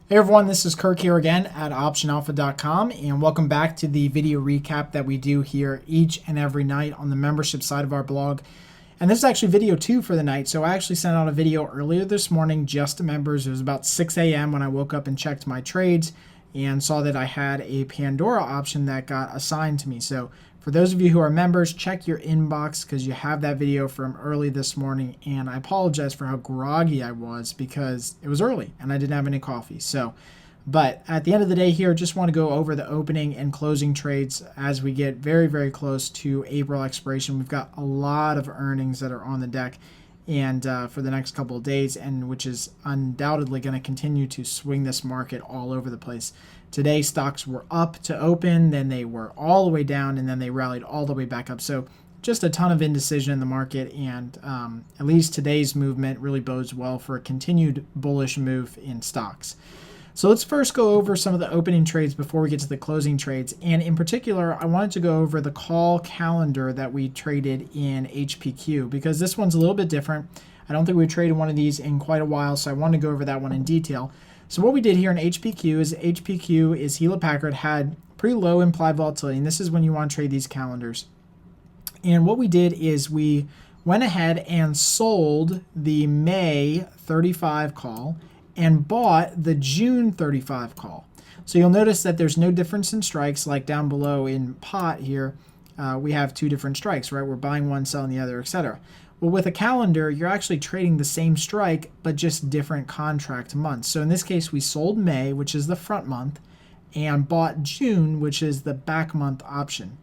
Hey everyone, this is Kirk here again at OptionAlpha.com, and welcome back to the video recap that we do here each and every night on the membership side of our blog. And this is actually video 2 for the night, so I actually sent out a video earlier this morning just to members. It was about 6 a.m. when I woke up and checked my trades and saw that I had a Pandora option that got assigned to me. So for those of you who are members, check your inbox because you have that video from early this morning. And I apologize for how groggy I was because it was early and I didn't have any coffee. But at the end of the day here, just want to go over the opening and closing trades as we get very, very close to April expiration. We've got a lot of earnings that are on the deck and for the next couple of days, and which is undoubtedly going to continue to swing this market all over the place. Today, stocks were up to open, then they were all the way down, and then they rallied all the way back up. So just a ton of indecision in the market, and at least today's movement really bodes well for a continued bullish move in stocks. So let's first go over some of the opening trades before we get to the closing trades. And in particular, I wanted to go over the call calendar that we traded in HPQ because this one's a little bit different. I don't think we've traded one of these in quite a while, so I want to go over that one in detail. So what we did here in HPQ is Hewlett-Packard had pretty low implied volatility, and this is when you want to trade these calendars. And what we did is we went ahead and sold the May 35 call and bought the June 35 call. So you'll notice that there's no difference in strikes, like down below in pot here, we have two different strikes, right? We're buying one, selling the other, etc. Well, with a calendar, you're actually trading the same strike, but just different contract months. So in this case, we sold May, which is the front month, and bought June, which is the back month option.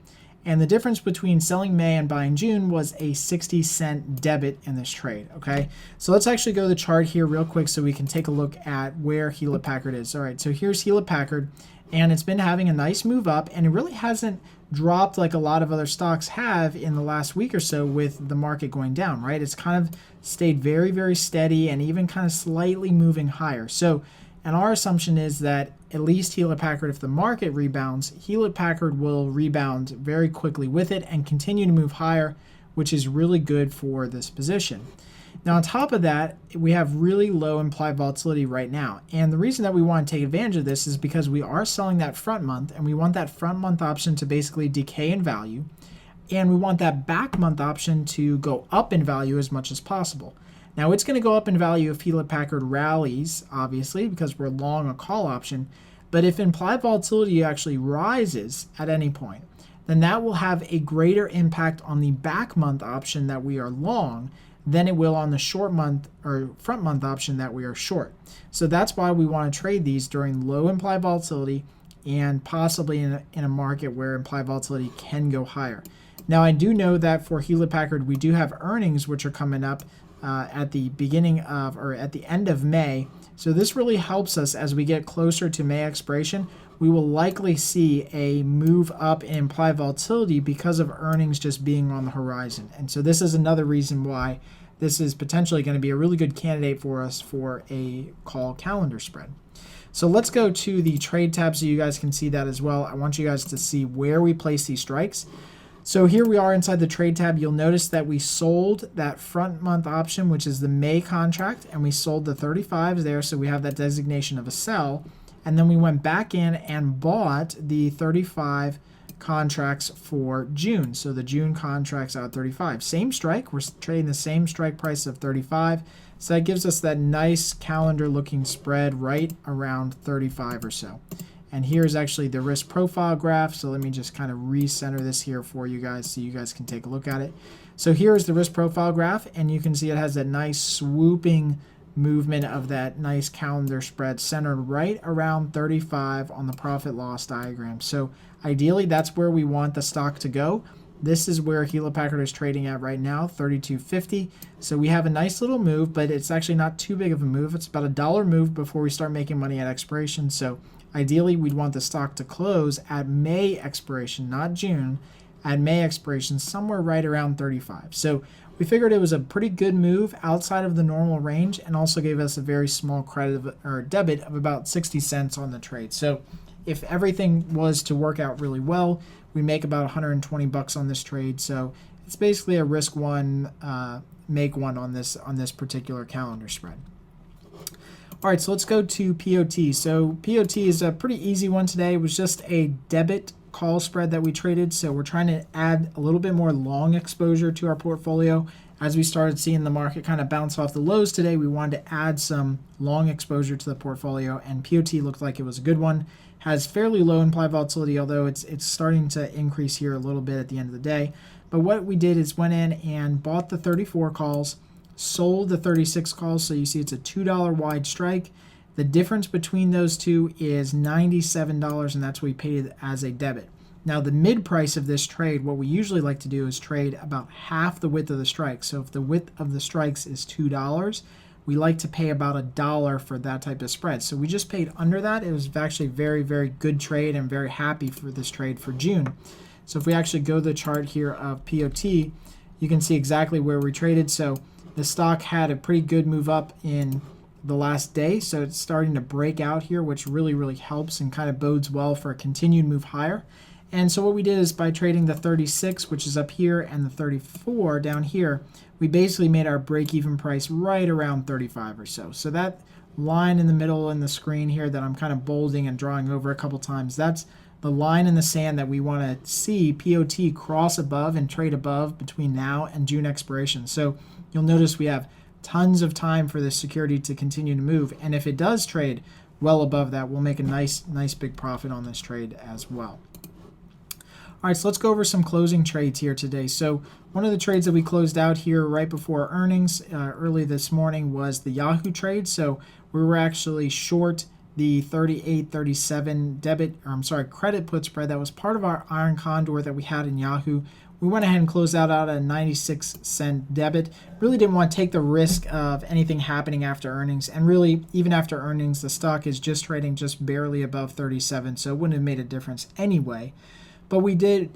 And the difference between selling May and buying June was a 60-cent debit in this trade, okay? So let's actually go to the chart here real quick so we can take a look at where Hewlett-Packard is. All right, so here's Hewlett-Packard, and it's been having a nice move up, and it really hasn't dropped like a lot of other stocks have in the last week or so with the market going down, right? It's kind of stayed very, very steady and even kind of slightly moving higher. And our assumption is that at least Hewlett-Packard, if the market rebounds, Hewlett-Packard will rebound very quickly with it and continue to move higher, which is really good for this position. Now, on top of that, we have really low implied volatility right now. And the reason that we want to take advantage of this is because we are selling that front month, and we want that front month option to basically decay in value. And we want that back month option to go up in value as much as possible. Now, it's going to go up in value if Hewlett-Packard rallies, obviously, because we're long a call option. But if implied volatility actually rises at any point, then that will have a greater impact on the back month option that we are long than it will on the short month or front month option that we are short. So that's why we want to trade these during low implied volatility and possibly in a market where implied volatility can go higher. Now, I do know that for Hewlett-Packard, we do have earnings which are coming up at the beginning of or at the end of May. So this really helps us as we get closer to May expiration. We will likely see a move up in implied volatility because of earnings just being on the horizon. And so this is another reason why this is potentially going to be a really good candidate for us for a call calendar spread. So let's go to the trade tab so you guys can see that as well. I want you guys to see where we place these strikes. So here we are inside the trade tab. You'll notice that we sold that front month option, which is the May contract, and we sold the 35s there, so we have that designation of a sell. And then we went back in and bought the 35 contracts for June. So the June contracts out 35. Same strike. We're trading the same strike price of 35. So that gives us that nice calendar looking spread right around 35 or so. And here's actually the risk profile graph. So let me just kind of recenter this here for you guys so you guys can take a look at it. So here's the risk profile graph, and you can see it has that nice swooping movement of that nice calendar spread centered right around 35 on the profit loss diagram. So ideally, that's where we want the stock to go. This is where Hewlett-Packard is trading at right now, 32.50. So we have a nice little move, but it's actually not too big of a move. It's about $1 move before we start making money at expiration. So ideally, we'd want the stock to close at May expiration, not June, at May expiration, somewhere right around 35. So we figured it was a pretty good move outside of the normal range and also gave us a very small credit or debit of about 60 cents on the trade. So if everything was to work out really well, we make about 120 bucks on this trade. So it's basically a risk one, make one on this particular calendar spread. All right, so let's go to POT. So POT is a pretty easy one today. It was just a debit call spread that we traded. So we're trying to add a little bit more long exposure to our portfolio. As we started seeing the market kind of bounce off the lows today, we wanted to add some long exposure to the portfolio, and POT looked like it was a good one. Has fairly low implied volatility, although it's starting to increase here a little bit at the end of the day. But what we did is went in and bought the 34 calls, sold the 36 calls. So you see it's a $2 wide strike. The difference between those two is $97, and that's what we paid as a debit. Now, the mid price of this trade, what we usually like to do is trade about half the width of the strike. So if the width of the strikes is $2, we like to pay about $1 for that type of spread. So we just paid under that. It was actually a very, very good trade, and very happy for this trade for June. So if we actually go to the chart here of POT, you can see exactly where we traded. So the stock had a pretty good move up in the last day. So it's starting to break out here, which really, really helps and kind of bodes well for a continued move higher. And so what we did is by trading the 36, which is up here, and the 34 down here, we basically made our break-even price right around 35 or so. So that line in the middle in the screen here that I'm kind of bolding and drawing over a couple times, that's the line in the sand that we want to see POT cross above and trade above between now and June expiration. So you'll notice we have tons of time for this security to continue to move. And if it does trade well above that, we'll make a nice big profit on this trade as well. All right, so let's go over some closing trades here today. So one of the trades that we closed out here right before earnings early this morning was the Yahoo trade. So we were actually short the 38.37 credit put spread that was part of our iron condor that we had in Yahoo. We went ahead and closed out at a 96-cent debit. Really didn't want to take the risk of anything happening after earnings. And really, even after earnings, the stock is just trading just barely above 37, so it wouldn't have made a difference anyway. But what we did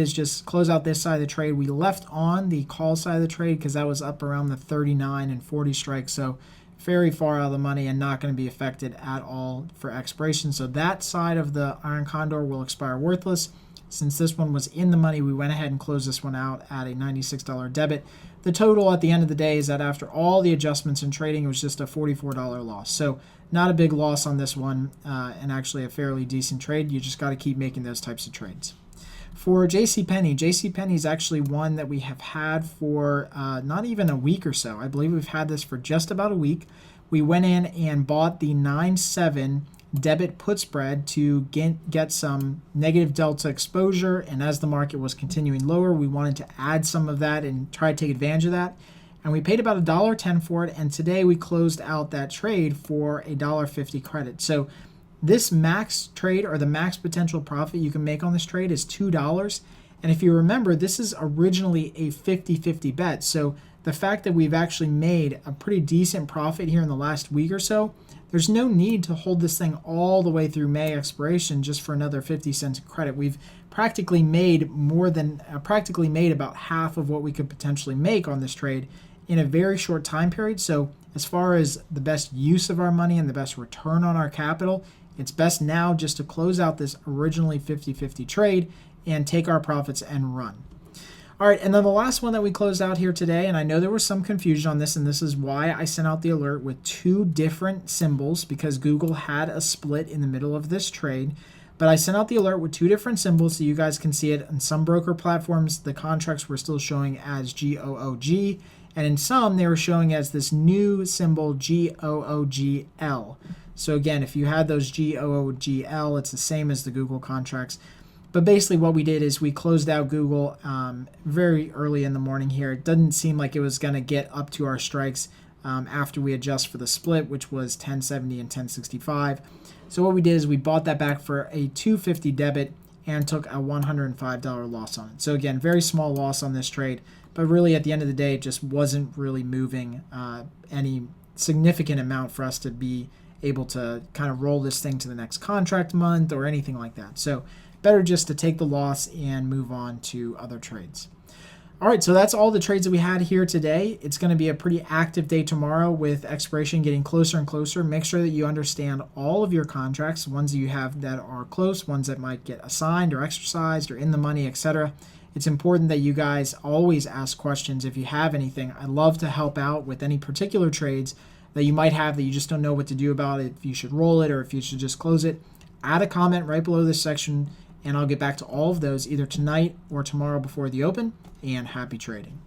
is just close out this side of the trade. We left on the call side of the trade because that was up around the 39 and 40 strike, so very far out of the money and not going to be affected at all for expiration. So that side of the iron condor will expire worthless. Since this one was in the money, we went ahead and closed this one out at a $96 debit. The total at the end of the day is that after all the adjustments in trading, it was just a $44 loss. So not a big loss on this one, and actually a fairly decent trade. You just got to keep making those types of trades. For JCPenney is actually one that we have had for not even a week or so. I believe we've had this for just about a week. We went in and bought the 9.7 debit put spread to get some negative delta exposure, and as the market was continuing lower, we wanted to add some of that and try to take advantage of that. And we paid about $1.10 for it, and today we closed out that trade for a $1.50 credit. So this max trade, or the max potential profit you can make on this trade, is $2. And if you remember, this is originally a 50-50 bet. So the fact that we've actually made a pretty decent profit here in the last week or so, there's no need to hold this thing all the way through May expiration just for another 50 cents of credit. We've practically made about half of what we could potentially make on this trade in a very short time period. So as far as the best use of our money and the best return on our capital, it's best now just to close out this originally 50-50 trade and take our profits and run. All right, and then the last one that we closed out here today, and I know there was some confusion on this, and this is why I sent out the alert with two different symbols, because Google had a split in the middle of this trade. But I sent out the alert with two different symbols so you guys can see it. On some broker platforms, the contracts were still showing as GOOG, and in some, they were showing as this new symbol GOOGL. So again, if you had those GOOGL, it's the same as the Google contracts. But basically what we did is we closed out Google very early in the morning here. It doesn't seem like it was going to get up to our strikes after we adjust for the split, which was 1070 and 1065. So what we did is we bought that back for a $250 debit and took a $105 loss on it. So again, very small loss on this trade, but really at the end of the day, it just wasn't really moving any significant amount for us to be able to kind of roll this thing to the next contract month or anything like that. So better just to take the loss and move on to other trades. All right, so that's all the trades that we had here today. It's going to be a pretty active day tomorrow with expiration getting closer and closer. Make sure that you understand all of your contracts, ones that you have that are close, ones that might get assigned or exercised or in the money, etc. It's important that you guys always ask questions if you have anything. I love to help out with any particular trades, that you might have that you just don't know what to do about it, if you should roll it or if you should just close it, add a comment right below this section, and I'll get back to all of those either tonight or tomorrow before the open. And happy trading.